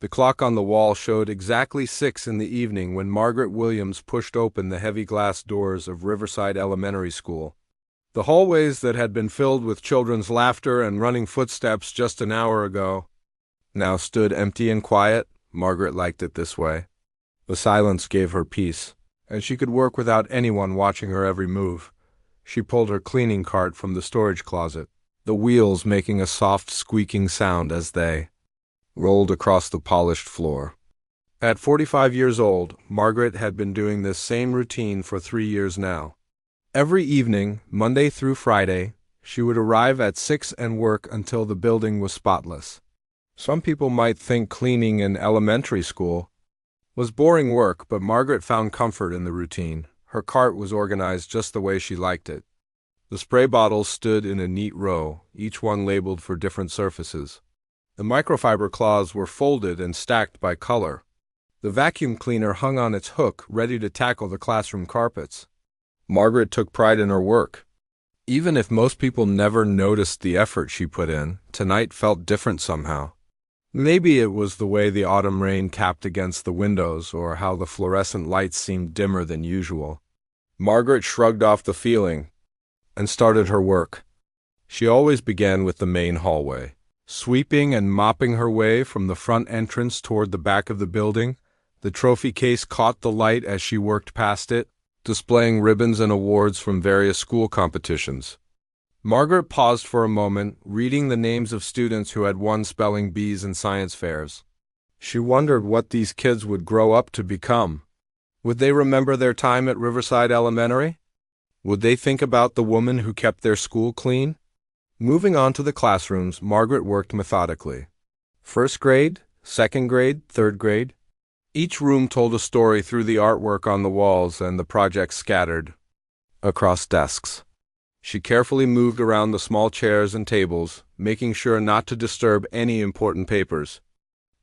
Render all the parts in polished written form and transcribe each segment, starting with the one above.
The clock on the wall showed exactly 6 in the evening when Margaret Williams pushed open the heavy glass doors of Riverside Elementary School. The hallways that had been filled with children's laughter and running footsteps just an hour ago now stood empty and quiet. Margaret liked it this way. The silence gave her peace, and she could work without anyone watching her every move. She pulled her cleaning cart from the storage closet, the wheels making a soft squeaking sound as they rolled across the polished floor. At 45 years old, Margaret had been doing this same routine for 3 years now. Every evening, Monday through Friday, she would arrive at 6 and work until the building was spotless. Some people might think cleaning in elementary school was boring work, but Margaret found comfort in the routine. Her cart was organized just the way she liked it. The spray bottles stood in a neat row, each one labeled for different surfaces. The microfiber cloths were folded and stacked by color. The vacuum cleaner hung on its hook, ready to tackle the classroom carpets. Margaret took pride in her work. Even if most people never noticed the effort she put in, tonight felt different somehow. Maybe it was the way the autumn rain tapped against the windows, or how the fluorescent lights seemed dimmer than usual. Margaret shrugged off the feeling and started her work. She always began with the main hallway. Sweeping and mopping her way from the front entrance toward the back of the building, the trophy case caught the light as she worked past it, displaying ribbons and awards from various school competitions. Margaret paused for a moment, reading the names of students who had won spelling bees and science fairs. She wondered what these kids would grow up to become. Would they remember their time at Riverside Elementary? Would they think about the woman who kept their school clean? Moving on to the classrooms, Margaret worked methodically. First grade, second grade, third grade. Each room told a story through the artwork on the walls and the projects scattered across desks. She carefully moved around the small chairs and tables, making sure not to disturb any important papers.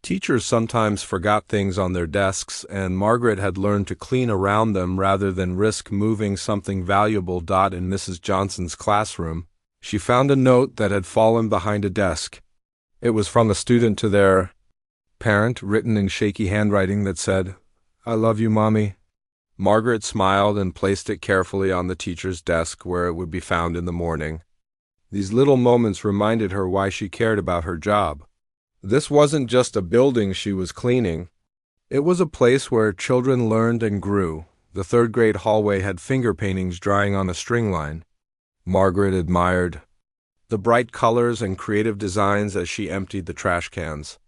Teachers sometimes forgot things on their desks, and Margaret had learned to clean around them rather than risk moving something valuable. In Mrs. Johnson's classroom, she found a note that had fallen behind a desk. It was from a student to their parent, written in shaky handwriting that said, "I love you, Mommy." Margaret smiled and placed it carefully on the teacher's desk where it would be found in the morning. These little moments reminded her why she cared about her job. This wasn't just a building she was cleaning. It was a place where children learned and grew. The third grade hallway had finger paintings drying on a string line. Margaret admired the bright colors and creative designs as she emptied the trash cans.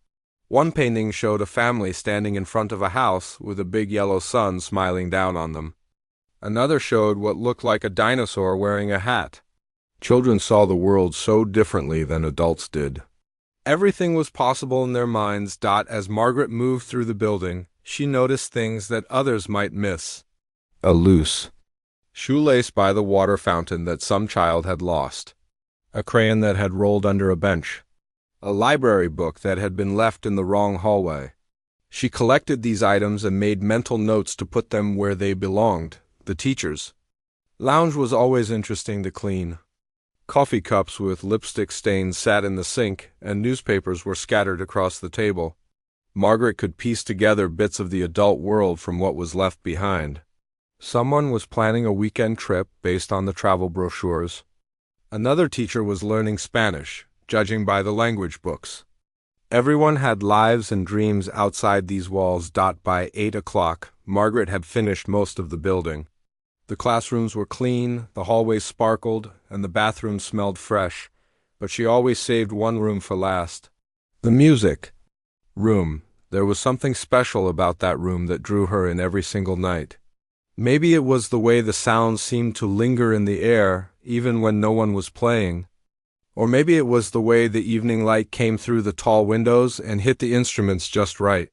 One painting showed a family standing in front of a house with a big yellow sun smiling down on them. Another showed what looked like a dinosaur wearing a hat. Children saw the world so differently than adults did. Everything was possible in their minds. As Margaret moved through the building, she noticed things that others might miss. A loose shoelace by the water fountain that some child had lost. A crayon that had rolled under a bench. A library book that had been left in the wrong hallway. She collected these items and made mental notes to put them where they belonged, the teacher's lounge was always interesting to clean. Coffee cups with lipstick stains sat in the sink, and newspapers were scattered across the table. Margaret could piece together bits of the adult world from what was left behind. Someone was planning a weekend trip based on the travel brochures. Another teacher was learning Spanish, judging by the language books. Everyone had lives and dreams outside these walls. By 8 o'clock, Margaret had finished most of the building. The classrooms were clean, the hallways sparkled, and the bathrooms smelled fresh, but she always saved one room for last. The music room. There was something special about that room that drew her in every single night. Maybe it was the way the sounds seemed to linger in the air, even when no one was playing. Or maybe it was the way the evening light came through the tall windows and hit the instruments just right.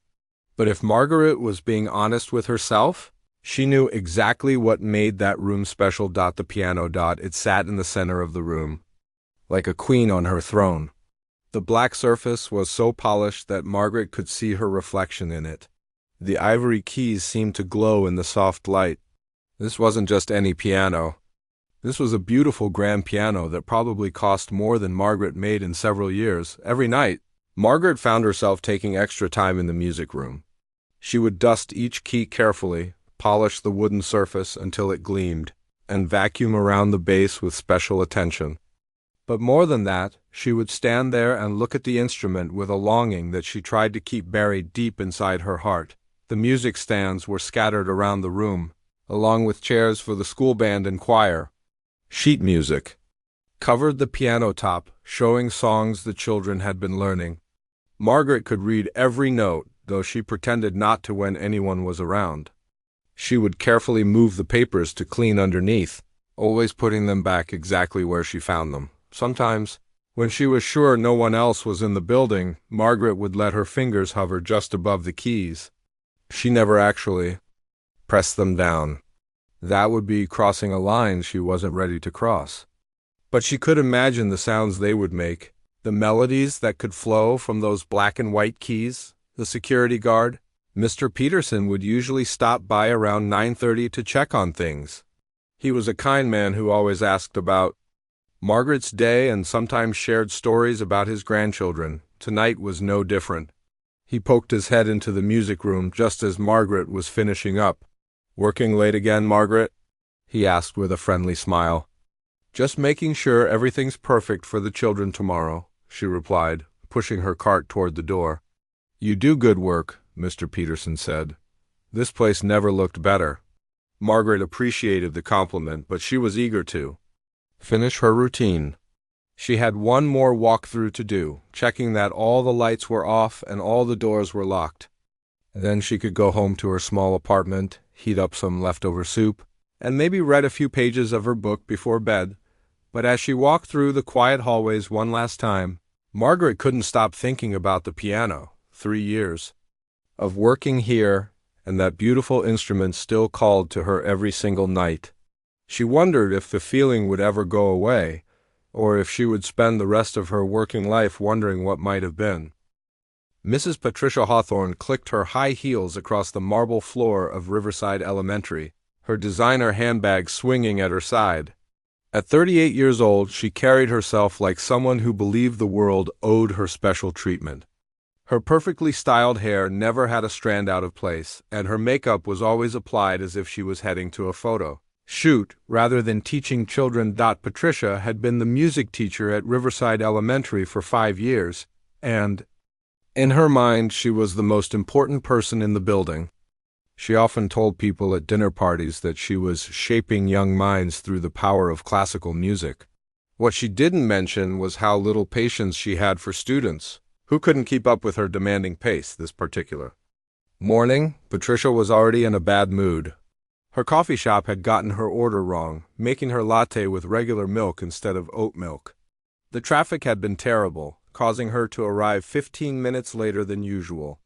But if Margaret was being honest with herself, she knew exactly what made that room special. The piano. It sat in the center of the room, like a queen on her throne. The black surface was so polished that Margaret could see her reflection in it. The ivory keys seemed to glow in the soft light. This wasn't just any piano. This was a beautiful grand piano that probably cost more than Margaret made in several years. Every night, Margaret found herself taking extra time in the music room. She would dust each key carefully, polish the wooden surface until it gleamed, and vacuum around the bass with special attention. But more than that, she would stand there and look at the instrument with a longing that she tried to keep buried deep inside her heart. The music stands were scattered around the room, along with chairs for the school band and choir. Sheet music covered the piano top, showing songs the children had been learning. Margaret could read every note, though she pretended not to when anyone was around. She would carefully move the papers to clean underneath, always putting them back exactly where she found them. Sometimes, when she was sure no one else was in the building, Margaret would let her fingers hover just above the keys. She never actually pressed them down. That would be crossing a line she wasn't ready to cross. But she could imagine the sounds they would make, the melodies that could flow from those black and white keys. The security guard, Mr. Peterson, would usually stop by around 9:30 to check on things. He was a kind man who always asked about Margaret's day and sometimes shared stories about his grandchildren. Tonight was no different. He poked his head into the music room just as Margaret was finishing up. "Working late again, Margaret?" he asked with a friendly smile. "Just making sure everything's perfect for the children tomorrow," she replied, pushing her cart toward the door. "You do good work," Mr. Peterson said. "This place never looked better." Margaret appreciated the compliment, but she was eager to finish her routine. She had one more walkthrough to do, checking that all the lights were off and all the doors were locked. Then she could go home to her small apartment, heat up some leftover soup, and maybe read a few pages of her book before bed. But as she walked through the quiet hallways one last time, Margaret couldn't stop thinking about the piano. 3 years of working here, and that beautiful instrument still called to her every single night. She wondered if the feeling would ever go away, or if she would spend the rest of her working life wondering what might have been. Mrs. Patricia Hawthorne clicked her high heels across the marble floor of Riverside Elementary, her designer handbag swinging at her side. At 38 years old, she carried herself like someone who believed the world owed her special treatment. Her perfectly styled hair never had a strand out of place, and her makeup was always applied as if she was heading to a photo shoot rather than teaching children. Patricia had been the music teacher at Riverside Elementary for 5 years, and in her mind she was the most important person in the building. She often told people at dinner parties that she was shaping young minds through the power of classical music. What she didn't mention was how little patience she had for students, who couldn't keep up with her demanding pace this particular morning. Patricia was already in a bad mood. Her coffee shop had gotten her order wrong, making her latte with regular milk instead of oat milk. The traffic had been terrible, causing her to arrive 15 minutes later than usual.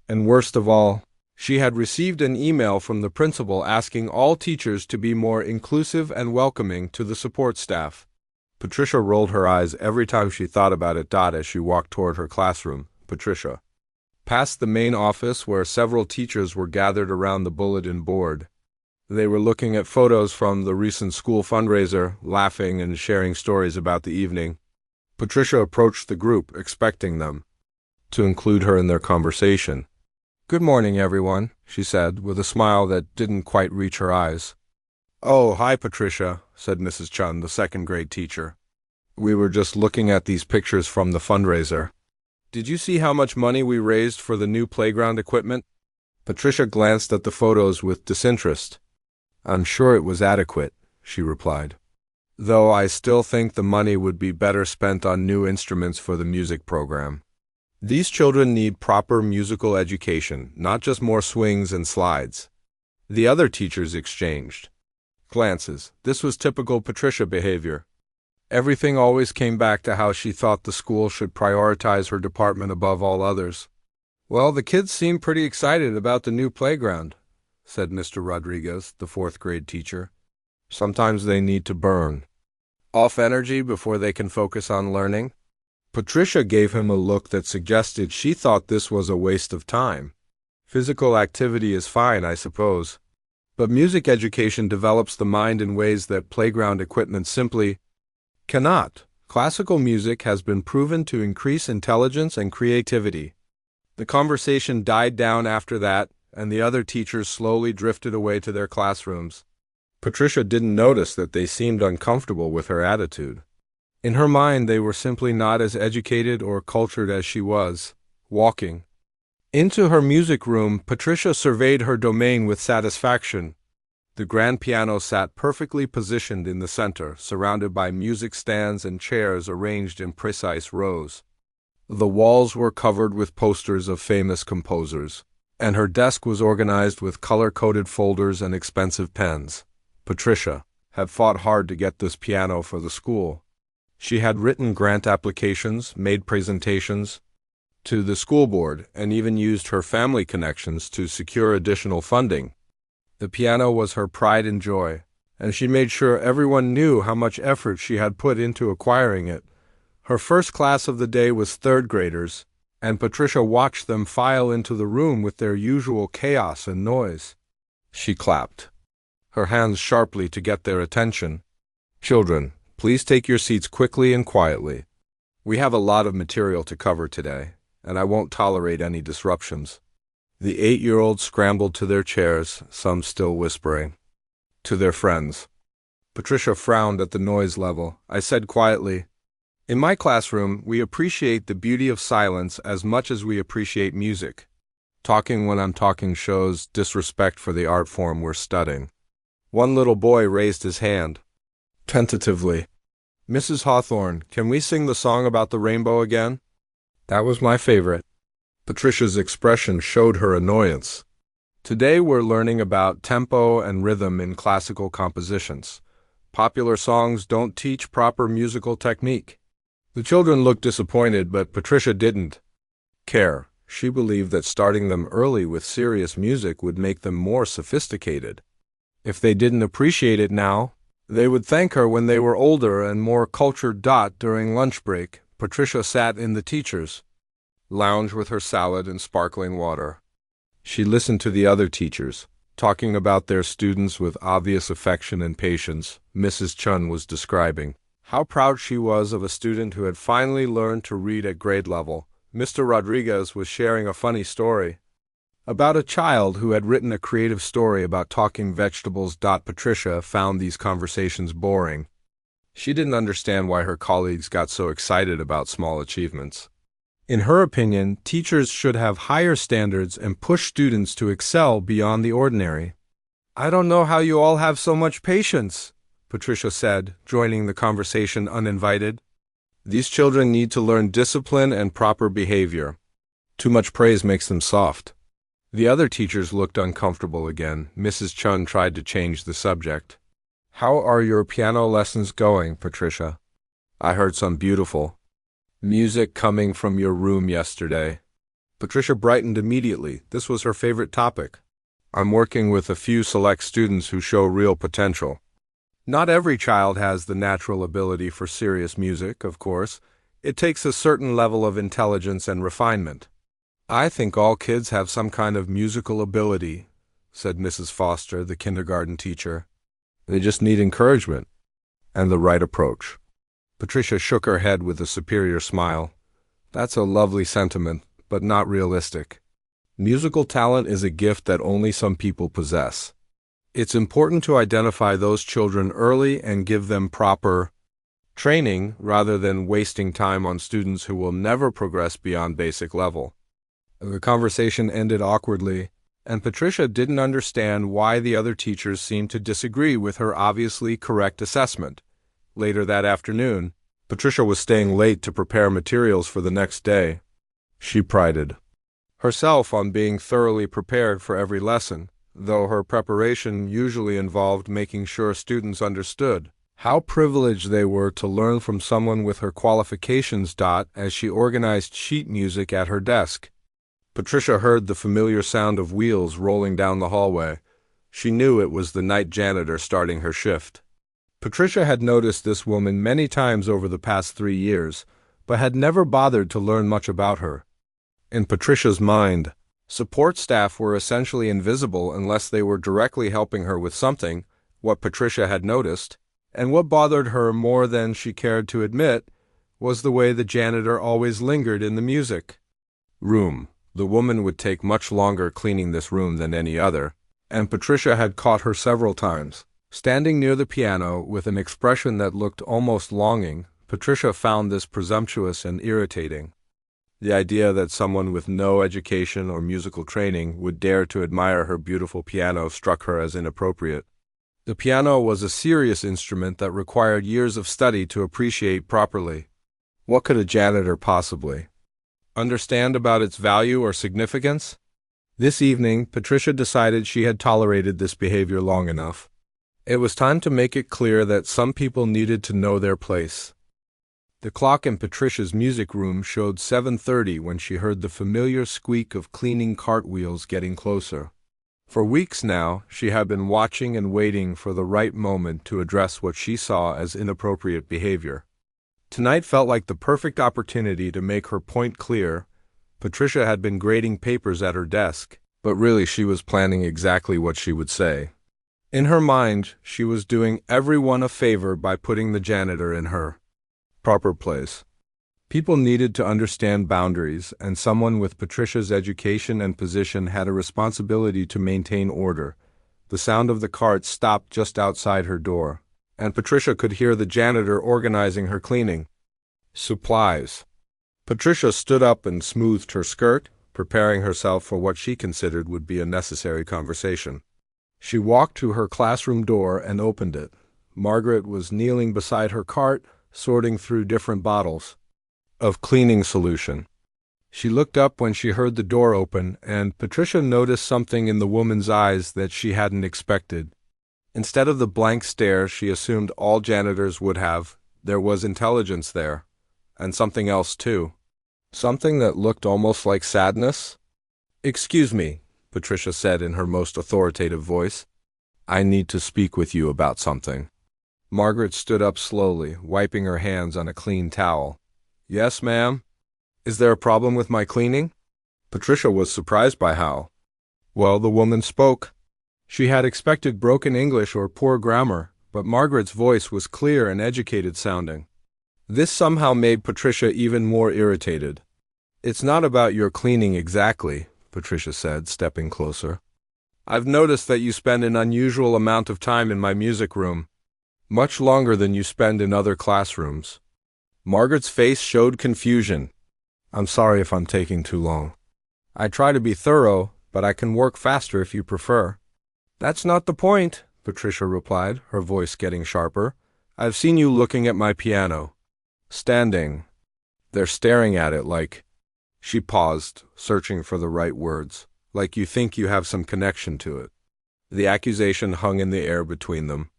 And worst of all, she had received an email from the principal asking all teachers to be more inclusive and welcoming to the support staff. Patricia rolled her eyes every time she thought about it. As she walked toward her classroom, Patricia passed the main office where several teachers were gathered around the bulletin board. They were looking at photos from the recent school fundraiser, laughing and sharing stories about the evening. Patricia approached the group, expecting them to include her in their conversation. "Good morning, everyone," she said, with a smile that didn't quite reach her eyes. "Oh, hi, Patricia," said Mrs. Chun, the second-grade teacher. "We were just looking at these pictures from the fundraiser. Did you see how much money we raised for the new playground equipment?" Patricia glanced at the photos with disinterest. "I'm sure it was adequate," she replied. "Though I still think the money would be better spent on new instruments for the music program. These children need proper musical education, not just more swings and slides." The other teachers exchanged glances. This was typical Patricia behavior. Everything always came back to how she thought the school should prioritize her department above all others. "Well, the kids seem pretty excited about the new playground," said Mr. Rodriguez, the fourth-grade teacher. "Sometimes they need to burn off energy before they can focus on learning." Patricia gave him a look that suggested she thought this was a waste of time. "Physical activity is fine, I suppose, but music education develops the mind in ways that playground equipment simply cannot." Classical music has been proven to increase intelligence and creativity. The conversation died down after that, and the other teachers slowly drifted away to their classrooms. Patricia didn't notice that they seemed uncomfortable with her attitude. In her mind, they were simply not as educated or cultured as she was. Walking into her music room, Patricia surveyed her domain with satisfaction. The grand piano sat perfectly positioned in the center, surrounded by music stands and chairs arranged in precise rows. The walls were covered with posters of famous composers, and her desk was organized with color-coded folders and expensive pens. Patricia had fought hard to get this piano for the school. She had written grant applications, made presentations to the school board, and even used her family connections to secure additional funding. The piano was her pride and joy, and she made sure everyone knew how much effort she had put into acquiring it. Her first class of the day was third graders, and Patricia watched them file into the room with their usual chaos and noise. She clapped her hands sharply to get their attention. "Children, please take your seats quickly and quietly. We have a lot of material to cover today, and I won't tolerate any disruptions." The 8-year-olds scrambled to their chairs, some still whispering to their friends. Patricia frowned at the noise level. I said quietly, "In my classroom, we appreciate the beauty of silence as much as we appreciate music. Talking when I'm talking shows disrespect for the art form we're studying." One little boy raised his hand tentatively. "Mrs. Hawthorne, can we sing the song about the rainbow again? That was my favorite." Patricia's expression showed her annoyance. "Today we're learning about tempo and rhythm in classical compositions. Popular songs don't teach proper musical technique." The children looked disappointed, but Patricia didn't care. She believed that starting them early with serious music would make them more sophisticated. If they didn't appreciate it now, they would thank her when they were older and more cultured. During lunch break, Patricia sat in the teachers' lounge with her salad and sparkling water. She listened to the other teachers, talking about their students with obvious affection and patience. Mrs. Chun was describing how proud she was of a student who had finally learned to read at grade level. Mr. Rodriguez was sharing a funny story about a child who had written a creative story about talking vegetables. Patricia found these conversations boring. She didn't understand why her colleagues got so excited about small achievements. In her opinion, teachers should have higher standards and push students to excel beyond the ordinary. "I don't know how you all have so much patience," Patricia said, joining the conversation uninvited. "These children need to learn discipline and proper behavior. Too much praise makes them soft." The other teachers looked uncomfortable again. Mrs. Chun tried to change the subject. "How are your piano lessons going, Patricia? I heard some beautiful music coming from your room yesterday." Patricia brightened immediately. This was her favorite topic. "I'm working with a few select students who show real potential. Not every child has the natural ability for serious music, of course. It takes a certain level of intelligence and refinement. I think all kids have some kind of musical ability," said Mrs. Foster, the kindergarten teacher. "They just need encouragement and the right approach." Patricia shook her head with a superior smile. "That's a lovely sentiment, but not realistic. Musical talent is a gift that only some people possess. It's important to identify those children early and give them proper training rather than wasting time on students who will never progress beyond basic level." The conversation ended awkwardly, and Patricia didn't understand why the other teachers seemed to disagree with her obviously correct assessment. Later that afternoon, Patricia was staying late to prepare materials for the next day. She prided herself on being thoroughly prepared for every lesson, though her preparation usually involved making sure students understood how privileged they were to learn from someone with her qualifications. As she organized sheet music at her desk, Patricia heard the familiar sound of wheels rolling down the hallway. She knew it was the night janitor starting her shift. Patricia had noticed this woman many times over the past 3 years, but had never bothered to learn much about her. In Patricia's mind, support staff were essentially invisible unless they were directly helping her with something. What Patricia had noticed, and what bothered her more than she cared to admit, was the way the janitor always lingered in the music room. The woman would take much longer cleaning this room than any other, and Patricia had caught her several times. Standing near the piano with an expression that looked almost longing, Patricia found this presumptuous and irritating. The idea that someone with no education or musical training would dare to admire her beautiful piano struck her as inappropriate. The piano was a serious instrument that required years of study to appreciate properly. What could a janitor possibly understand about its value or significance? This evening, Patricia decided she had tolerated this behavior long enough. It was time to make it clear that some people needed to know their place. The clock in Patricia's music room showed 7:30 when she heard the familiar squeak of cleaning cartwheels getting closer. For weeks now, she had been watching and waiting for the right moment to address what she saw as inappropriate behavior. Tonight felt like the perfect opportunity to make her point clear. Patricia had been grading papers at her desk, but really she was planning exactly what she would say. In her mind, she was doing everyone a favor by putting the janitor in her proper place. People needed to understand boundaries, and someone with Patricia's education and position had a responsibility to maintain order. The sound of the cart stopped just outside her door, and Patricia could hear the janitor organizing her cleaning supplies. Patricia stood up and smoothed her skirt, preparing herself for what she considered would be a necessary conversation. She walked to her classroom door and opened it. Margaret was kneeling beside her cart, sorting through different bottles of cleaning solution. She looked up when she heard the door open, and Patricia noticed something in the woman's eyes that she hadn't expected. Instead of the blank stare she assumed all janitors would have, there was intelligence there, and something else too. Something that looked almost like sadness. "Excuse me," Patricia said in her most authoritative voice. "I need to speak with you about something." Margaret stood up slowly, wiping her hands on a clean towel. "Yes, ma'am. Is there a problem with my cleaning?" Patricia was surprised by how well the woman spoke. She had expected broken English or poor grammar, but Margaret's voice was clear and educated sounding. This somehow made Patricia even more irritated. "It's not about your cleaning exactly," Patricia said, stepping closer. "I've noticed that you spend an unusual amount of time in my music room, much longer than you spend in other classrooms." Margaret's face showed confusion. "I'm sorry if I'm taking too long. I try to be thorough, but I can work faster if you prefer." "That's not the point," Patricia replied, her voice getting sharper. "I've seen you looking at my piano. Standing there staring at it like—" She paused, searching for the right words. "Like you think you have some connection to it." The accusation hung in the air between them.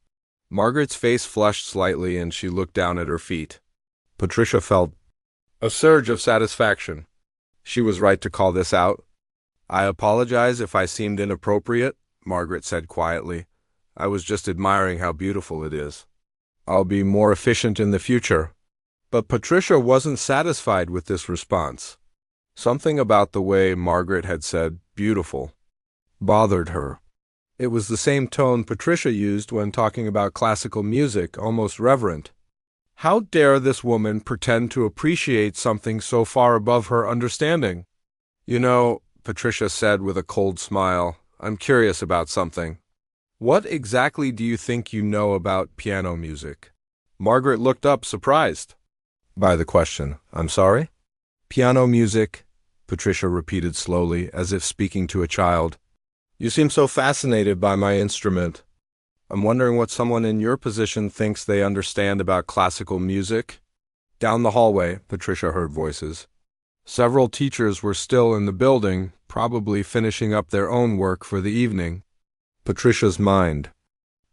Margaret's face flushed slightly and she looked down at her feet. Patricia felt a surge of satisfaction. She was right to call this out. "I apologize if I seemed inappropriate," Margaret said quietly. "I was just admiring how beautiful it is. I'll be more efficient in the future." But Patricia wasn't satisfied with this response. Something about the way Margaret had said "beautiful" bothered her. It was the same tone Patricia used when talking about classical music, almost reverent. How dare this woman pretend to appreciate something so far above her understanding? "You know," Patricia said with a cold smile, "I'm curious about something." "What exactly do you think you know about piano music?" Margaret looked up, surprised by the question. "I'm sorry?" "Piano music," Patricia repeated slowly, as if speaking to a child. "You seem so fascinated by my instrument. I'm wondering what someone in your position thinks they understand about classical music." Down the hallway, Patricia heard voices. Several teachers were still in the building, probably finishing up their own work for the evening. Patricia's mind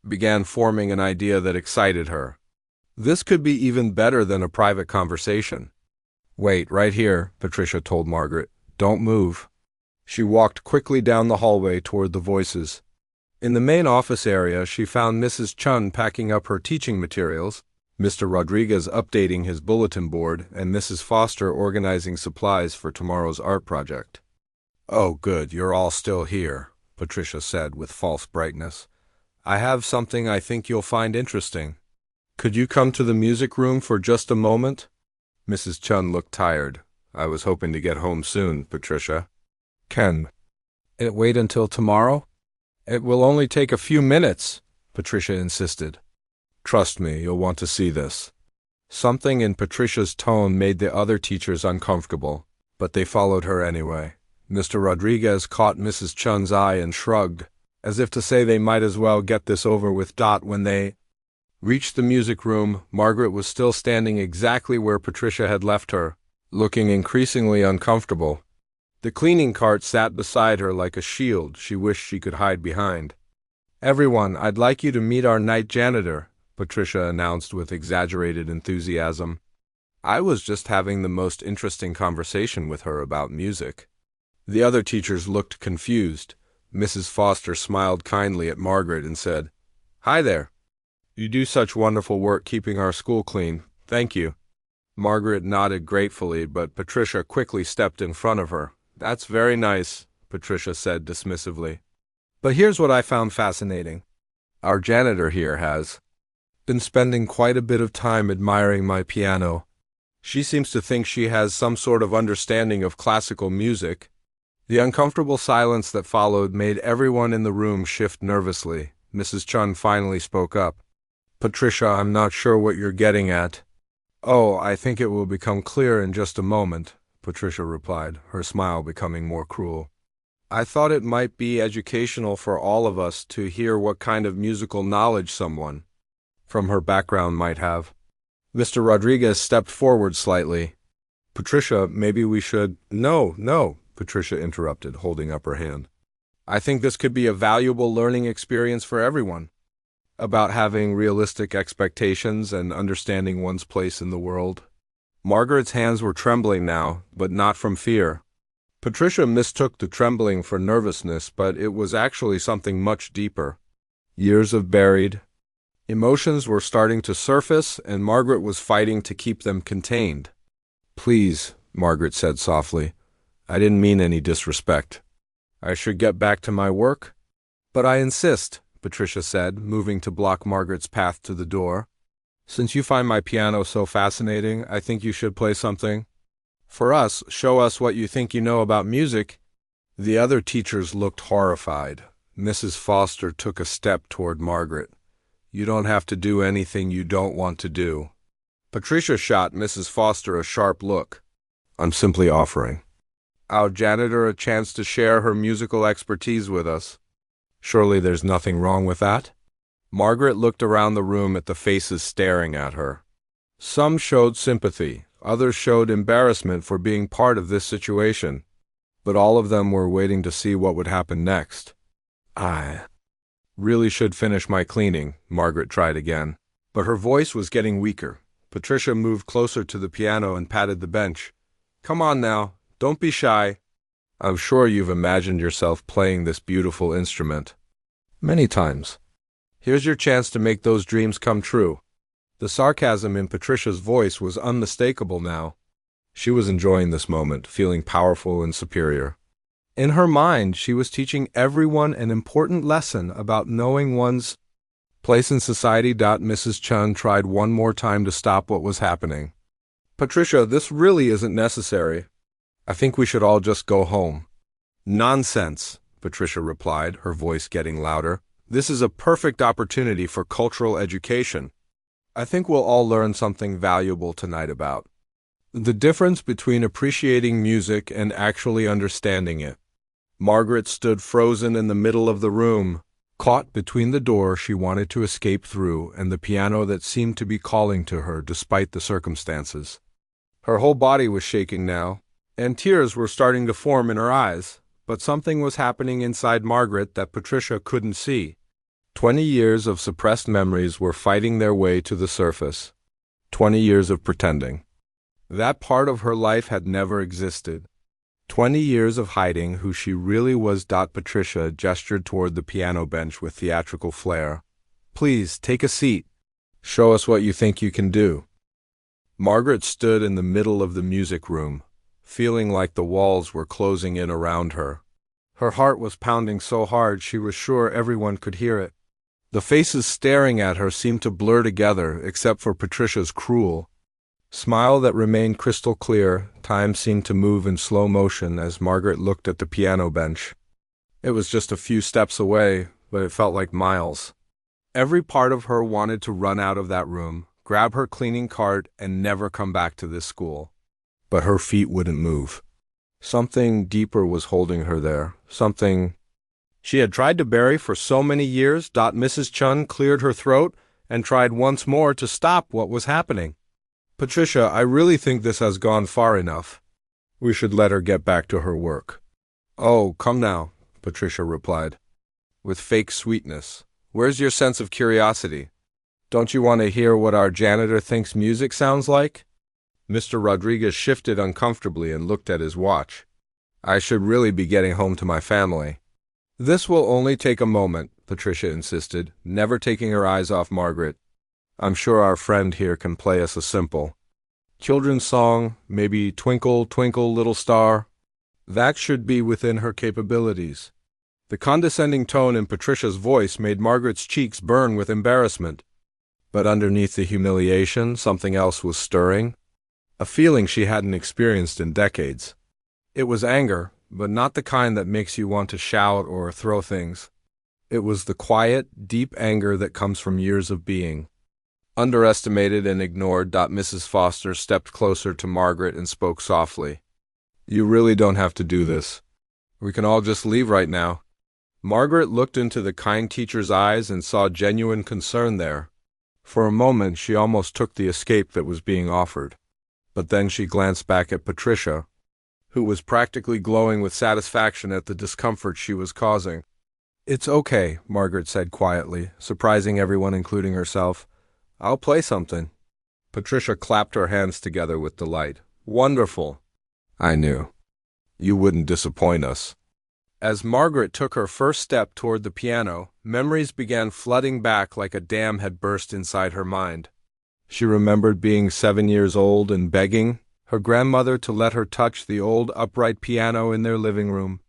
began forming an idea that excited her. This could be even better than a private conversation. "Wait, right here," Patricia told Margaret. "Don't move." She walked quickly down the hallway toward the voices. In the main office area, she found Mrs. Chun packing up her teaching materials, Mr. Rodriguez updating his bulletin board, and Mrs. Foster organizing supplies for tomorrow's art project. "Oh, good, you're all still here," Patricia said with false brightness. "I have something I think you'll find interesting. Could you come to the music room for just a moment?" Mrs. Chun looked tired. I was hoping to get home soon, Patricia. Can it wait until tomorrow? It will only take a few minutes, Patricia insisted. Trust me, you'll want to see this. Something in Patricia's tone made the other teachers uncomfortable, but they followed her anyway. Mr. Rodriguez caught Mrs. Chun's eye and shrugged, as if to say they might as well get this over with. When they reached the music room, Margaret was still standing exactly where Patricia had left her, looking increasingly uncomfortable. The cleaning cart sat beside her like a shield she wished she could hide behind. "Everyone, I'd like you to meet our night janitor," Patricia announced with exaggerated enthusiasm. I was just having the most interesting conversation with her about music. The other teachers looked confused. Mrs. Foster smiled kindly at Margaret and said, "Hi there. You do such wonderful work keeping our school clean. Thank you." Margaret nodded gratefully, but Patricia quickly stepped in front of her. "That's very nice," Patricia said dismissively. "But here's what I found fascinating. Our janitor here has been spending quite a bit of time admiring my piano. She seems to think she has some sort of understanding of classical music." The uncomfortable silence that followed made everyone in the room shift nervously. Mrs. Chun finally spoke up. "Patricia, I'm not sure what you're getting at." "Oh, I think it will become clear in just a moment," Patricia replied, her smile becoming more cruel. "I thought it might be educational for all of us to hear what kind of musical knowledge someone from her background might have." Mr. Rodriguez stepped forward slightly. "Patricia, maybe we should—" No, Patricia interrupted, holding up her hand. "I think this could be a valuable learning experience for everyone, about having realistic expectations and understanding one's place in the world." Margaret's hands were trembling now, but not from fear. Patricia mistook the trembling for nervousness, but it was actually something much deeper. Years of buried emotions were starting to surface, and Margaret was fighting to keep them contained. "Please," Margaret said softly, "I didn't mean any disrespect. I should get back to my work." "But I insist," Patricia said, moving to block Margaret's path to the door. "Since you find my piano so fascinating, I think you should play something for us. Show us what you think you know about music." The other teachers looked horrified. Mrs. Foster took a step toward Margaret. "You don't have to do anything you don't want to do." Patricia shot Mrs. Foster a sharp look. "I'm simply offering our janitor a chance to share her musical expertise with us. Surely there's nothing wrong with that?" Margaret looked around the room at the faces staring at her. Some showed sympathy, others showed embarrassment for being part of this situation, but all of them were waiting to see what would happen next. "I really should finish my cleaning," Margaret tried again, but her voice was getting weaker. Patricia moved closer to the piano and patted the bench. "Come on now, don't be shy. I'm sure you've imagined yourself playing this beautiful instrument many times. Here's your chance to make those dreams come true." The sarcasm in Patricia's voice was unmistakable now. She was enjoying this moment, feeling powerful and superior. In her mind, she was teaching everyone an important lesson about knowing one's place in society. Mrs. Chun tried one more time to stop what was happening. "Patricia, this really isn't necessary. I think we should all just go home." "Nonsense," Patricia replied, her voice getting louder. "This is a perfect opportunity for cultural education. I think we'll all learn something valuable tonight about the difference between appreciating music and actually understanding it." Margaret stood frozen in the middle of the room, caught between the door she wanted to escape through and the piano that seemed to be calling to her despite the circumstances. Her whole body was shaking now, and tears were starting to form in her eyes, but something was happening inside Margaret that Patricia couldn't see. 20 years of suppressed memories were fighting their way to the surface. 20 years of pretending that part of her life had never existed. 20 years of hiding who she really was. Patricia gestured toward the piano bench with theatrical flair. "Please, take a seat. Show us what you think you can do." Margaret stood in the middle of the music room, feeling like the walls were closing in around her. Her heart was pounding so hard she was sure everyone could hear it. The faces staring at her seemed to blur together except for Patricia's cruel, Smile that remained crystal clear. Time seemed to move in slow motion as Margaret looked at the piano bench. It was just a few steps away, but it felt like miles. Every part of her wanted to run out of that room, grab her cleaning cart, and never come back to this school. But her feet wouldn't move. Something deeper was holding her there, something she had tried to bury for so many years. Mrs. Chun cleared her throat and tried once more to stop what was happening. Patricia, I really think this has gone far enough. We should let her get back to her work. Oh, come now, Patricia replied, with fake sweetness. Where's your sense of curiosity? Don't you want to hear what our janitor thinks music sounds like? Mr. Rodriguez shifted uncomfortably and looked at his watch. I should really be getting home to my family. This will only take a moment, Patricia insisted, never taking her eyes off Margaret. I'm sure our friend here can play us a simple children's song, maybe Twinkle, Twinkle, Little Star. That should be within her capabilities. The condescending tone in Patricia's voice made Margaret's cheeks burn with embarrassment. But underneath the humiliation, something else was stirring, a feeling she hadn't experienced in decades. It was anger, but not the kind that makes you want to shout or throw things. It was the quiet, deep anger that comes from years of being underestimated and ignored. Mrs. Foster stepped closer to Margaret and spoke softly. You really don't have to do this. We can all just leave right now. Margaret looked into the kind teacher's eyes and saw genuine concern there. For a moment, she almost took the escape that was being offered. But then she glanced back at Patricia, who was practically glowing with satisfaction at the discomfort she was causing. It's okay, Margaret said quietly, surprising everyone including herself. I'll play something. Patricia clapped her hands together with delight. Wonderful. I knew. You wouldn't disappoint us. As Margaret took her first step toward the piano, memories began flooding back like a dam had burst inside her mind. She remembered being 7 years old and begging her grandmother to let her touch the old upright piano in their living room.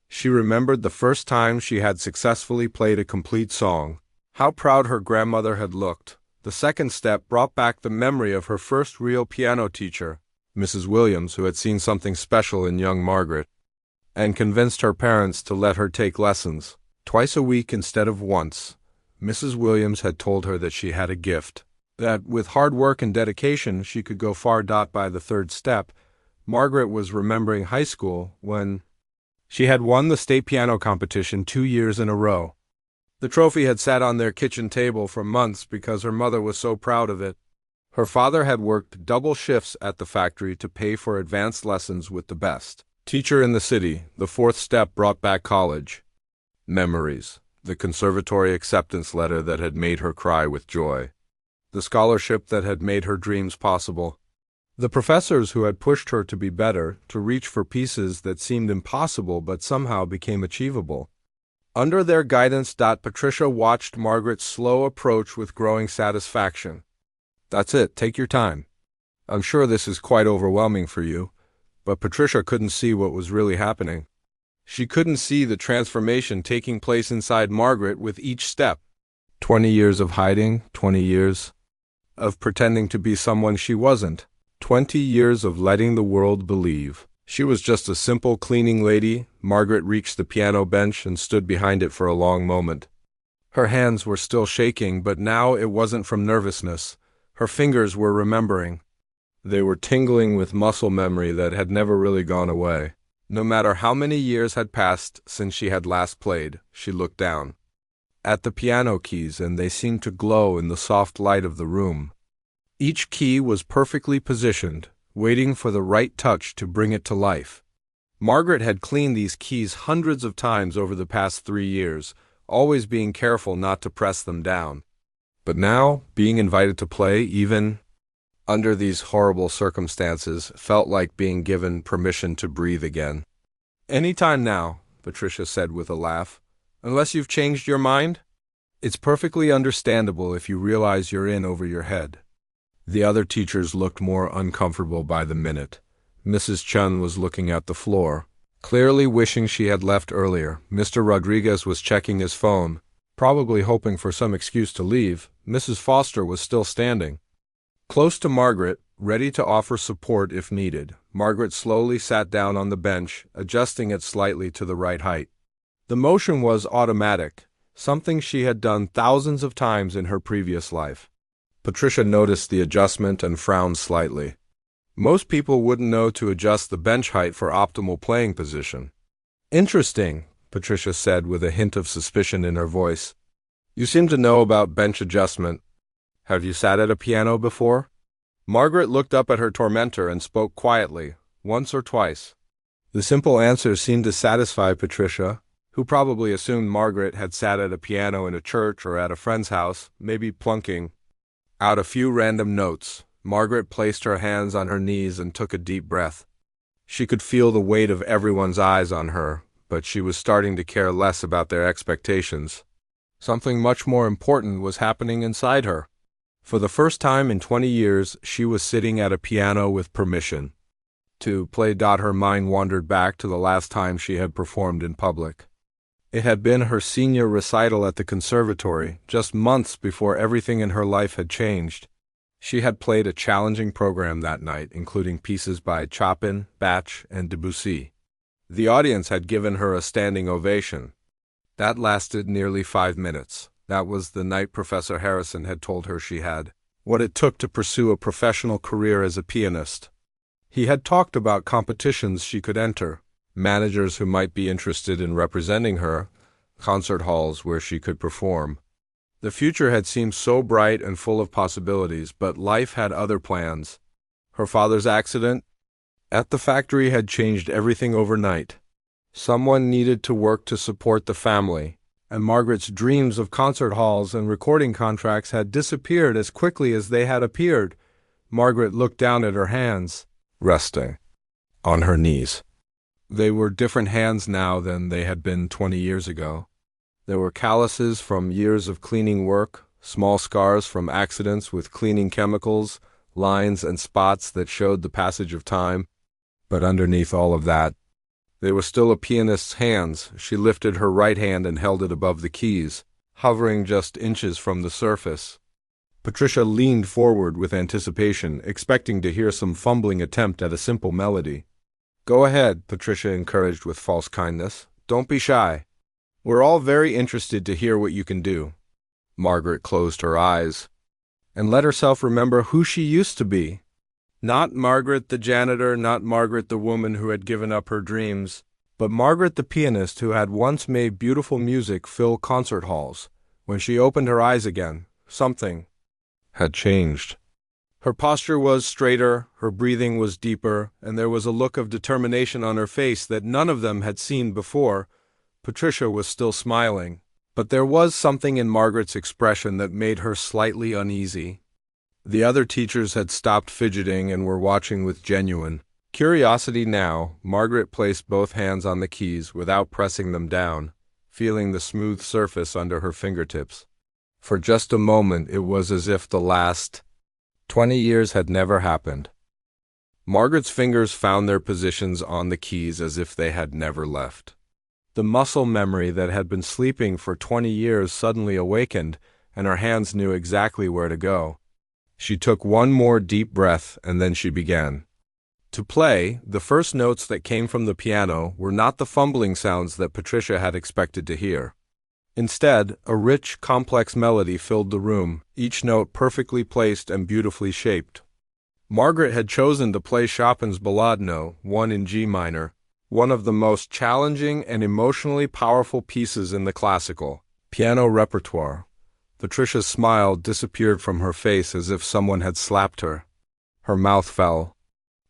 She remembered the first time she had successfully played a complete song. How proud her grandmother had looked. The second step brought back the memory of her first real piano teacher, Mrs. Williams, who had seen something special in young Margaret, and convinced her parents to let her take lessons. Twice a week instead of once, Mrs. Williams had told her that she had a gift, that with hard work and dedication she could go far. By the third step, Margaret was remembering high school when she had won the state piano competition 2 years in a row. The trophy had sat on their kitchen table for months because her mother was so proud of it. Her father had worked double shifts at the factory to pay for advanced lessons with the best teacher in the city. The fourth step brought back college memories, the conservatory acceptance letter that had made her cry with joy, the scholarship that had made her dreams possible, the professors who had pushed her to be better, to reach for pieces that seemed impossible but somehow became achievable. Under their guidance, Patricia watched Margaret's slow approach with growing satisfaction. That's it, take your time. I'm sure this is quite overwhelming for you, but Patricia couldn't see what was really happening. She couldn't see the transformation taking place inside Margaret with each step. 20 years of hiding, 20 years of pretending to be someone she wasn't, 20 years of letting the world believe she was just a simple cleaning lady. Margaret reached the piano bench and stood behind it for a long moment. Her hands were still shaking, but now it wasn't from nervousness. Her fingers were remembering. They were tingling with muscle memory that had never really gone away. No matter how many years had passed since she had last played, she looked down at the piano keys, and they seemed to glow in the soft light of the room. Each key was perfectly positioned, waiting for the right touch to bring it to life. Margaret had cleaned these keys hundreds of times over the past 3 years, always being careful not to press them down. But now, being invited to play, even under these horrible circumstances, felt like being given permission to breathe again. Any time now, Patricia said with a laugh, unless you've changed your mind. It's perfectly understandable if you realize you're in over your head. The other teachers looked more uncomfortable by the minute. Mrs. Chun was looking at the floor, clearly wishing she had left earlier. Mr. Rodriguez was checking his phone, probably hoping for some excuse to leave. Mrs. Foster was still standing close to Margaret, ready to offer support if needed. Margaret slowly sat down on the bench, adjusting it slightly to the right height. The motion was automatic, something she had done thousands of times in her previous life. Patricia noticed the adjustment and frowned slightly. Most people wouldn't know to adjust the bench height for optimal playing position. "Interesting," Patricia said with a hint of suspicion in her voice. "You seem to know about bench adjustment. Have you sat at a piano before?" Margaret looked up at her tormentor and spoke quietly, once or twice. The simple answer seemed to satisfy Patricia, who probably assumed Margaret had sat at a piano in a church or at a friend's house, maybe plunking out a few random notes. Margaret placed her hands on her knees and took a deep breath. She could feel the weight of everyone's eyes on her, but she was starting to care less about their expectations. Something much more important was happening inside her. For the first time in 20 years, she was sitting at a piano with permission to play. Her mind wandered back to the last time she had performed in public. It had been her senior recital at the conservatory, just months before everything in her life had changed. She had played a challenging program that night, including pieces by Chopin, Bach, and Debussy. The audience had given her a standing ovation. That lasted nearly 5 minutes. That was the night Professor Harrison had told her she had what it took to pursue a professional career as a pianist. He had talked about competitions she could enter, managers who might be interested in representing her, concert halls where she could perform. The future had seemed so bright and full of possibilities, but life had other plans. Her father's accident at the factory had changed everything overnight. Someone needed to work to support the family, and Margaret's dreams of concert halls and recording contracts had disappeared as quickly as they had appeared. Margaret looked down at her hands, resting on her knees. They were different hands now than they had been 20 years ago. There were calluses from years of cleaning work, small scars from accidents with cleaning chemicals, lines and spots that showed the passage of time. But underneath all of that, they were still a pianist's hands. She lifted her right hand and held it above the keys, hovering just inches from the surface. Patricia leaned forward with anticipation, expecting to hear some fumbling attempt at a simple melody. "Go ahead," Patricia encouraged with false kindness. "Don't be shy. We're all very interested to hear what you can do." Margaret closed her eyes and let herself remember who she used to be. Not Margaret the janitor, not Margaret the woman who had given up her dreams, but Margaret the pianist who had once made beautiful music fill concert halls. When she opened her eyes again, something had changed. Her posture was straighter, her breathing was deeper, and there was a look of determination on her face that none of them had seen before. Patricia was still smiling, but there was something in Margaret's expression that made her slightly uneasy. The other teachers had stopped fidgeting and were watching with genuine curiosity now. Margaret placed both hands on the keys without pressing them down, feeling the smooth surface under her fingertips. For just a moment it was as if the last 20 years had never happened. Margaret's fingers found their positions on the keys as if they had never left. The muscle memory that had been sleeping for 20 years suddenly awakened, and her hands knew exactly where to go. She took one more deep breath, and then she began to play. The first notes that came from the piano were not the fumbling sounds that Patricia had expected to hear. Instead, a rich, complex melody filled the room, each note perfectly placed and beautifully shaped. Margaret had chosen to play Chopin's Ballade 1 in G minor, one of the most challenging and emotionally powerful pieces in the classical piano repertoire. Patricia's smile disappeared from her face as if someone had slapped her. Her mouth fell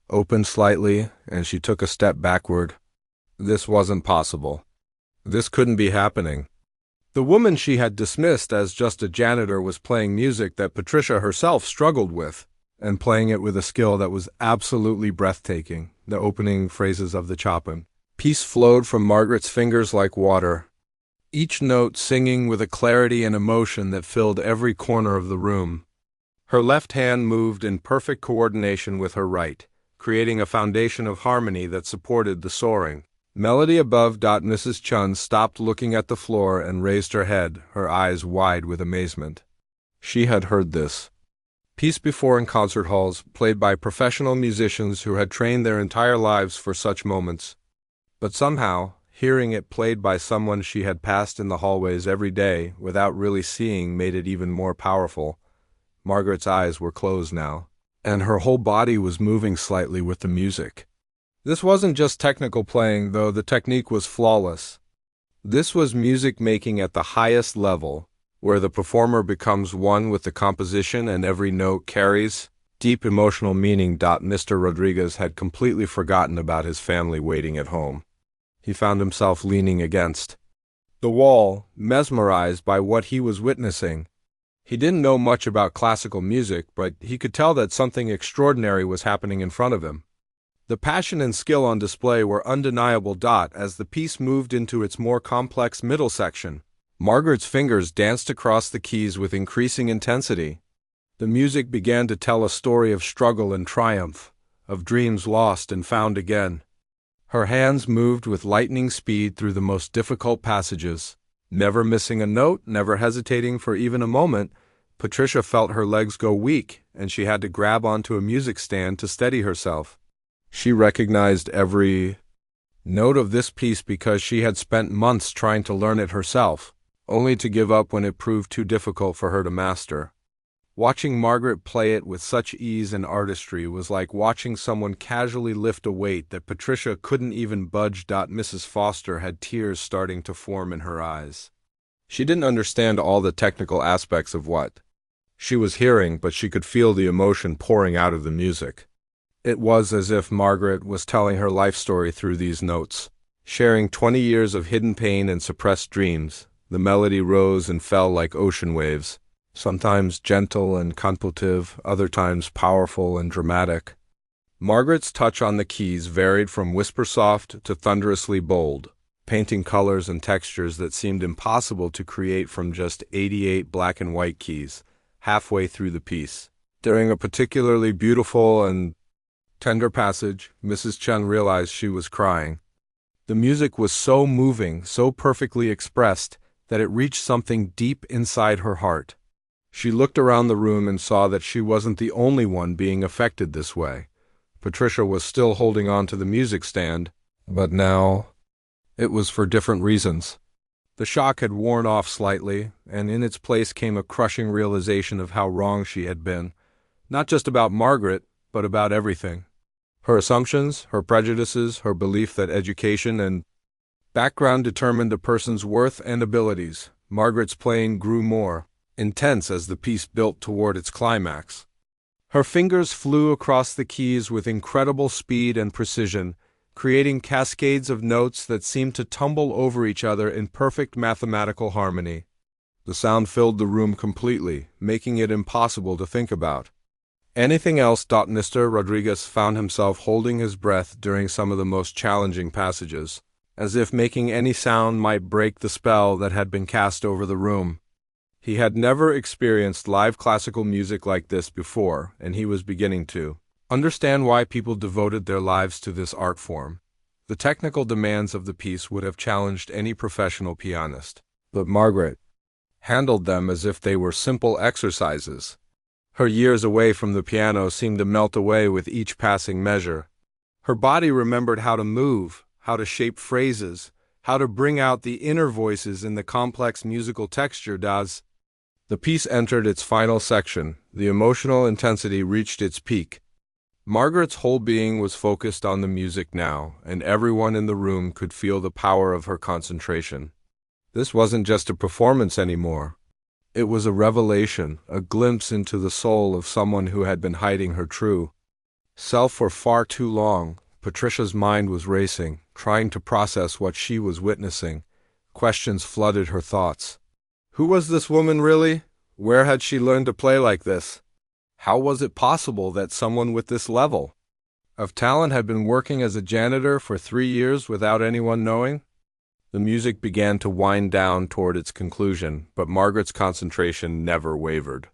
open slightly, and she took a step backward. This wasn't possible. This couldn't be happening. The woman she had dismissed as just a janitor was playing music that Patricia herself struggled with, and playing it with a skill that was absolutely breathtaking. The opening phrases of the Chopin piece flowed from Margaret's fingers like water, each note singing with a clarity and emotion that filled every corner of the room. Her left hand moved in perfect coordination with her right, creating a foundation of harmony that supported the soaring melody above. Mrs. Chun stopped looking at the floor and raised her head, her eyes wide with amazement. She had heard this Piece before in concert halls, played by professional musicians who had trained their entire lives for such moments. But somehow, hearing it played by someone she had passed in the hallways every day without really seeing made it even more powerful. Margaret's eyes were closed now, and her whole body was moving slightly with the music. This wasn't just technical playing, though the technique was flawless. This was music making at the highest level, where the performer becomes one with the composition and every note carries deep emotional meaning. Mr. Rodriguez had completely forgotten about his family waiting at home. He found himself leaning against the wall, mesmerized by what he was witnessing. He didn't know much about classical music, but he could tell that something extraordinary was happening in front of him. The passion and skill on display were undeniable. As the piece moved into its more complex middle section, Margaret's fingers danced across the keys with increasing intensity. The music began to tell a story of struggle and triumph, of dreams lost and found again. Her hands moved with lightning speed through the most difficult passages. Never missing a note, never hesitating for even a moment, Patricia felt her legs go weak, and she had to grab onto a music stand to steady herself. She recognized every note of this piece because she had spent months trying to learn it herself, only to give up when it proved too difficult for her to master. Watching Margaret play it with such ease and artistry was like watching someone casually lift a weight that Patricia couldn't even budge. Mrs. Foster had tears starting to form in her eyes. She didn't understand all the technical aspects of what she was hearing, but she could feel the emotion pouring out of the music. It was as if Margaret was telling her life story through these notes, sharing 20 years of hidden pain and suppressed dreams. The melody rose and fell like ocean waves, sometimes gentle and contemplative, other times powerful and dramatic. Margaret's touch on the keys varied from whisper-soft to thunderously bold, painting colors and textures that seemed impossible to create from just 88 black and white keys halfway through the piece. During a particularly beautiful and tender passage, Mrs. Chen realized she was crying. The music was so moving, so perfectly expressed, that it reached something deep inside her heart. She looked around the room and saw that she wasn't the only one being affected this way. Patricia was still holding on to the music stand, but now it was for different reasons. The shock had worn off slightly, and in its place came a crushing realization of how wrong she had been, not just about Margaret, but about everything. Her assumptions, her prejudices, her belief that education and background determined a person's worth and abilities. Margaret's playing grew more intense as the piece built toward its climax. Her fingers flew across the keys with incredible speed and precision, creating cascades of notes that seemed to tumble over each other in perfect mathematical harmony. The sound filled the room completely, making it impossible to think about anything else. Mr. Rodriguez found himself holding his breath during some of the most challenging passages, as if making any sound might break the spell that had been cast over the room. He had never experienced live classical music like this before, and he was beginning to understand why people devoted their lives to this art form. The technical demands of the piece would have challenged any professional pianist, but Margaret handled them as if they were simple exercises. Her years away from the piano seemed to melt away with each passing measure. Her body remembered how to move, how to shape phrases, how to bring out the inner voices in the complex musical texture. The piece entered its final section. The emotional intensity reached its peak. Margaret's whole being was focused on the music now, and everyone in the room could feel the power of her concentration. This wasn't just a performance anymore. It was a revelation, a glimpse into the soul of someone who had been hiding her true self for far too long. Patricia's mind was racing, trying to process what she was witnessing. Questions flooded her thoughts. Who was this woman really? Where had she learned to play like this? How was it possible that someone with this level of talent had been working as a janitor for 3 years without anyone knowing? The music began to wind down toward its conclusion, but Margaret's concentration never wavered.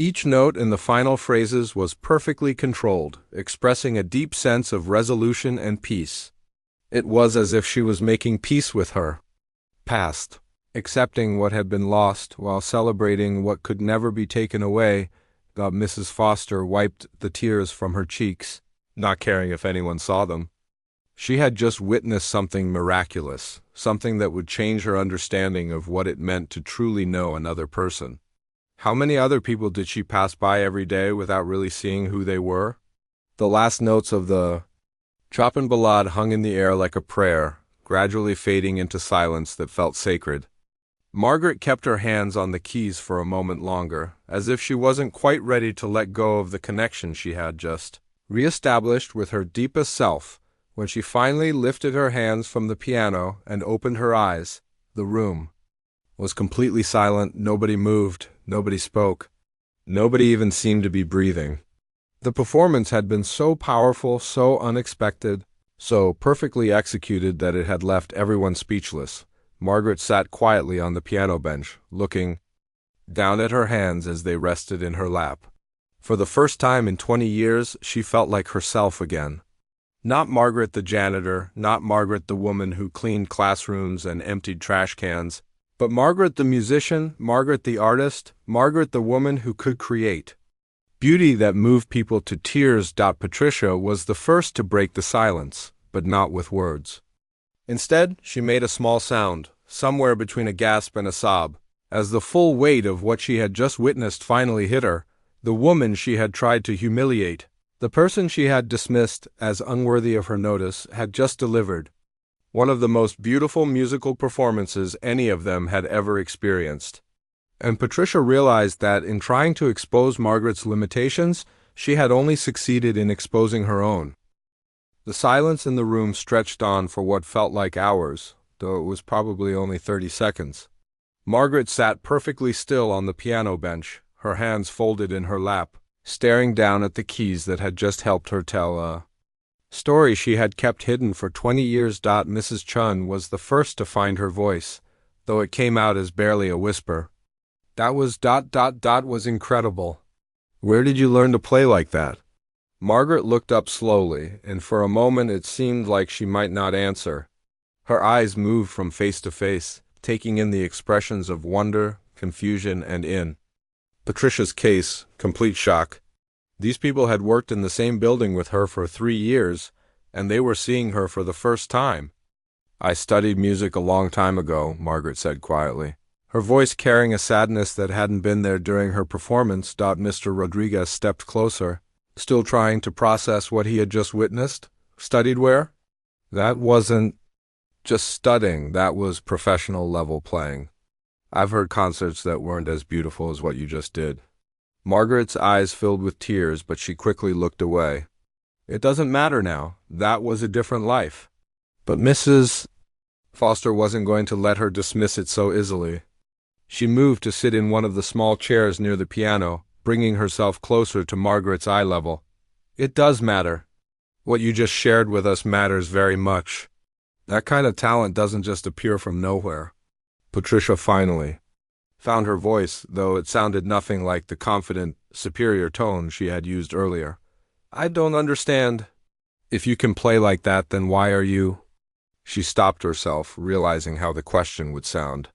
Each note in the final phrases was perfectly controlled, expressing a deep sense of resolution and peace. It was as if she was making peace with her past, accepting what had been lost while celebrating what could never be taken away. Mrs. Foster wiped the tears from her cheeks, not caring if anyone saw them. She had just witnessed something miraculous, something that would change her understanding of what it meant to truly know another person. How many other people did she pass by every day without really seeing who they were? The last notes of the Chopin Ballade hung in the air like a prayer, gradually fading into silence that felt sacred. Margaret kept her hands on the keys for a moment longer, as if she wasn't quite ready to let go of the connection she had just re-established with her deepest self. When she finally lifted her hands from the piano and opened her eyes, the room was completely silent. Nobody moved, nobody spoke. Nobody even seemed to be breathing. The performance had been so powerful, so unexpected, so perfectly executed that it had left everyone speechless. Margaret sat quietly on the piano bench, looking down at her hands as they rested in her lap. For the first time in 20 years, she felt like herself again. Not Margaret the janitor, not Margaret the woman who cleaned classrooms and emptied trash cans, but Margaret the musician, Margaret the artist, Margaret the woman who could create beauty that moved people to tears. Patricia was the first to break the silence, but not with words. Instead, she made a small sound, somewhere between a gasp and a sob, as the full weight of what she had just witnessed finally hit her. The woman she had tried to humiliate, the person she had dismissed as unworthy of her notice, had just delivered one of the most beautiful musical performances any of them had ever experienced. And Patricia realized that in trying to expose Margaret's limitations, she had only succeeded in exposing her own. The silence in the room stretched on for what felt like hours, though it was probably only 30 seconds. Margaret sat perfectly still on the piano bench, her hands folded in her lap, staring down at the keys that had just helped her tell a story she had kept hidden for 20 years. Mrs. Chun was the first to find her voice, though it came out as barely a whisper. That was ... was incredible. Where did you learn to play like that? Margaret looked up slowly, and for a moment it seemed like she might not answer. Her eyes moved from face to face, taking in the expressions of wonder, confusion, and in Patricia's case, complete shock. These people had worked in the same building with her for 3 years, and they were seeing her for the first time. I studied music a long time ago, Margaret said quietly, her voice carrying a sadness that hadn't been there during her performance. Mr. Rodriguez stepped closer, still trying to process what he had just witnessed. Studied where? That wasn't just studying, that was professional level playing. I've heard concerts that weren't as beautiful as what you just did. Margaret's eyes filled with tears, but she quickly looked away. It doesn't matter now. That was a different life. But Mrs. Foster wasn't going to let her dismiss it so easily. She moved to sit in one of the small chairs near the piano, bringing herself closer to Margaret's eye level. It does matter. What you just shared with us matters very much. That kind of talent doesn't just appear from nowhere. Patricia finally found her voice, though it sounded nothing like the confident, superior tone she had used earlier. I don't understand. If you can play like that, then why are you... She stopped herself, realizing how the question would sound.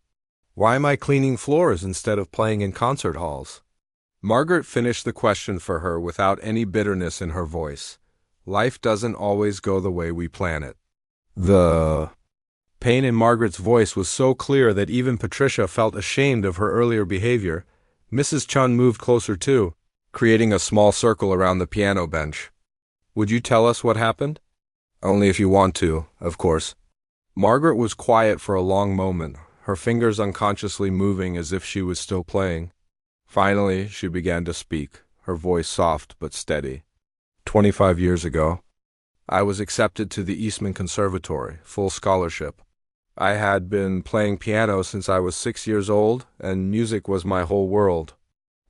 Why am I cleaning floors instead of playing in concert halls? Margaret finished the question for her without any bitterness in her voice. Life doesn't always go the way we plan it. The pain in Margaret's voice was so clear that even Patricia felt ashamed of her earlier behavior. Mrs. Chun moved closer too, creating a small circle around the piano bench. Would you tell us what happened? Only if you want to, of course. Margaret was quiet for a long moment, her fingers unconsciously moving as if she was still playing. Finally, she began to speak, her voice soft but steady. 25 years ago, I was accepted to the Eastman Conservatory, full scholarship. I had been playing piano since I was 6 years old, and music was my whole world.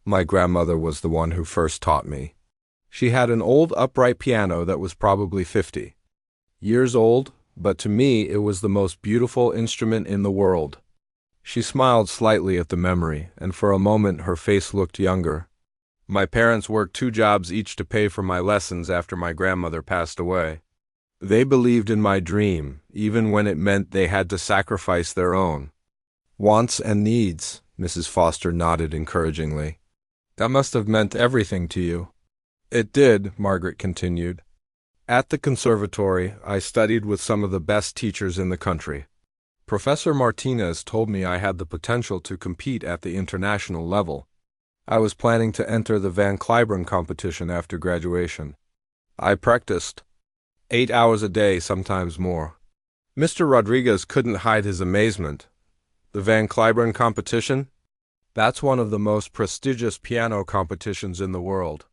My grandmother was the one who first taught me. She had an old upright piano that was probably 50 years old, but to me it was the most beautiful instrument in the world. She smiled slightly at the memory, and for a moment her face looked younger. My parents worked 2 jobs each to pay for my lessons after my grandmother passed away. They believed in my dream, even when it meant they had to sacrifice their own wants and needs. Mrs. Foster nodded encouragingly. That must have meant everything to you. It did, Margaret continued. At the conservatory, I studied with some of the best teachers in the country. Professor Martinez told me I had the potential to compete at the international level. I was planning to enter the Van Cliburn competition after graduation. I practiced 8 hours a day, sometimes more. Mr. Rodriguez couldn't hide his amazement. The Van Cliburn competition? That's one of the most prestigious piano competitions in the world.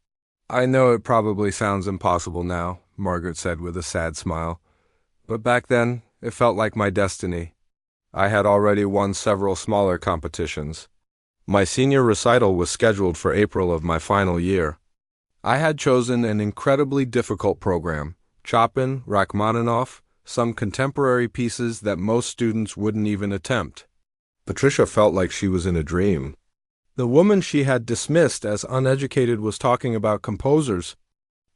I know it probably sounds impossible now, Margaret said with a sad smile. But back then, it felt like my destiny. I had already won several smaller competitions. My senior recital was scheduled for April of my final year. I had chosen an incredibly difficult program, Chopin, Rachmaninoff, some contemporary pieces that most students wouldn't even attempt. Patricia felt like she was in a dream. The woman she had dismissed as uneducated was talking about composers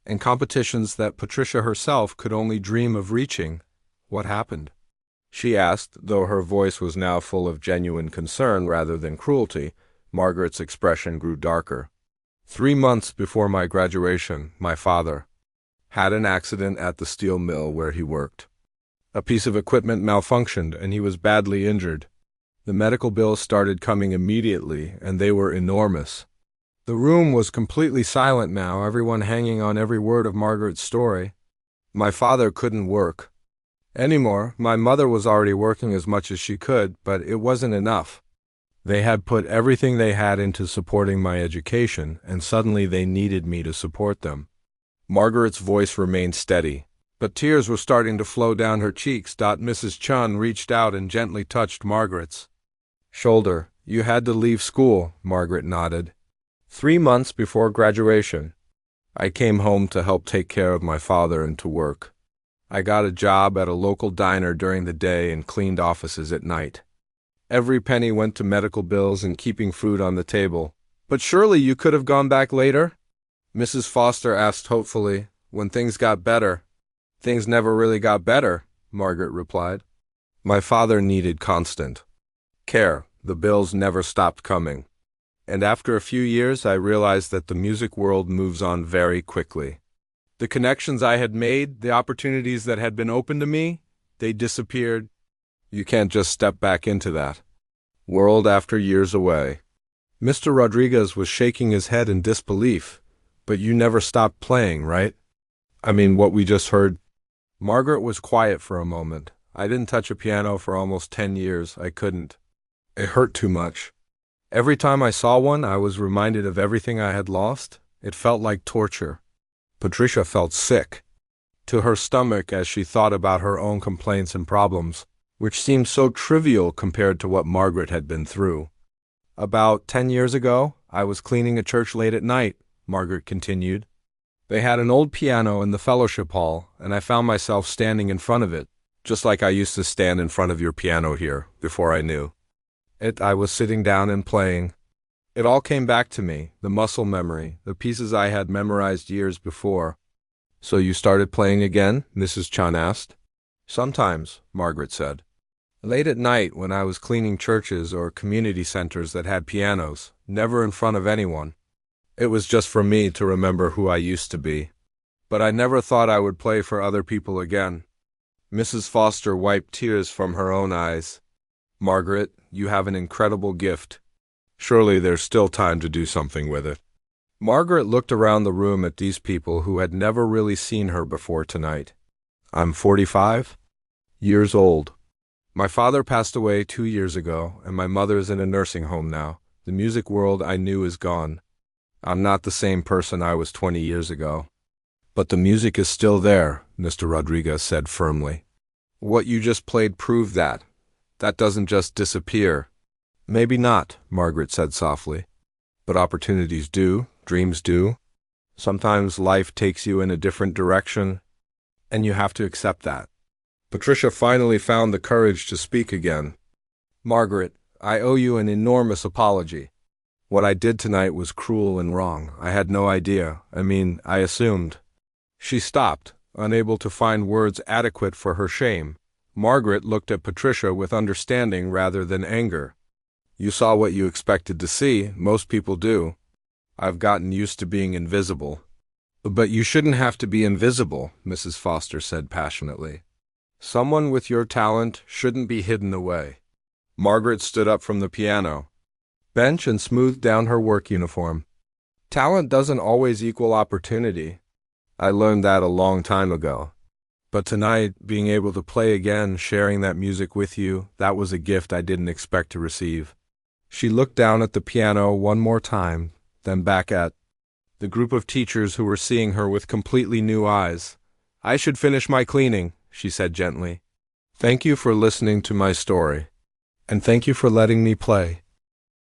and competitions that Patricia herself could only dream of reaching. What happened? She asked, though her voice was now full of genuine concern rather than cruelty. Margaret's expression grew darker. 3 months before my graduation, my father had an accident at the steel mill where he worked. A piece of equipment malfunctioned and he was badly injured. The medical bills started coming immediately, and they were enormous. The room was completely silent now, everyone hanging on every word of Margaret's story. My father couldn't work anymore. My mother was already working as much as she could, but it wasn't enough. They had put everything they had into supporting my education, and suddenly they needed me to support them. Margaret's voice remained steady, but tears were starting to flow down her cheeks. Mrs. Chun reached out and gently touched Margaret's shoulder. You had to leave school, Margaret nodded. 3 months before graduation, I came home to help take care of my father and to work. I got a job at a local diner during the day and cleaned offices at night. Every penny went to medical bills and keeping food on the table. But surely you could have gone back later? Mrs. Foster asked hopefully. When things got better. Things never really got better, Margaret replied. My father needed constant care. The bills never stopped coming. And after a few years, I realized that the music world moves on very quickly. The connections I had made, the opportunities that had been open to me, they disappeared. You can't just step back into that world after years away. Mr. Rodriguez was shaking his head in disbelief. But you never stopped playing, right? I mean, what we just heard. Margaret was quiet for a moment. I didn't touch a piano for almost 10 years. I couldn't. It hurt too much. Every time I saw one, I was reminded of everything I had lost. It felt like torture. Patricia felt sick to her stomach as she thought about her own complaints and problems, which seemed so trivial compared to what Margaret had been through. About 10 years ago, I was cleaning a church late at night, Margaret continued. They had an old piano in the fellowship hall, and I found myself standing in front of it, just like I used to stand in front of your piano here, before I knew it. I was sitting down and playing. It all came back to me, the muscle memory, the pieces I had memorized years before. So you started playing again? Mrs. Chun asked. Sometimes, Margaret said. Late at night when I was cleaning churches or community centers that had pianos, never in front of anyone. It was just for me to remember who I used to be. But I never thought I would play for other people again. Mrs. Foster wiped tears from her own eyes. Margaret, you have an incredible gift. Surely there's still time to do something with it. Margaret looked around the room at these people who had never really seen her before tonight. I'm 45 years old. My father passed away 2 years ago, and my mother's in a nursing home now. The music world I knew is gone. I'm not the same person I was 20 years ago. But the music is still there, Mr. Rodriguez said firmly. What you just played proved that. That doesn't just disappear. Maybe not, Margaret said softly. But opportunities do, dreams do. Sometimes life takes you in a different direction, and you have to accept that. Patricia finally found the courage to speak again. Margaret, I owe you an enormous apology. What I did tonight was cruel and wrong. I had no idea. I assumed. She stopped, unable to find words adequate for her shame. Margaret looked at Patricia with understanding rather than anger. You saw what you expected to see. Most people do. I've gotten used to being invisible. But you shouldn't have to be invisible, Mrs. Foster said passionately. Someone with your talent shouldn't be hidden away. Margaret stood up from the piano bench and smoothed down her work uniform. Talent doesn't always equal opportunity. I learned that a long time ago. But tonight, being able to play again, sharing that music with you, that was a gift I didn't expect to receive. She looked down at the piano one more time, then back at the group of teachers who were seeing her with completely new eyes. I should finish my cleaning, she said gently. Thank you for listening to my story. And thank you for letting me play.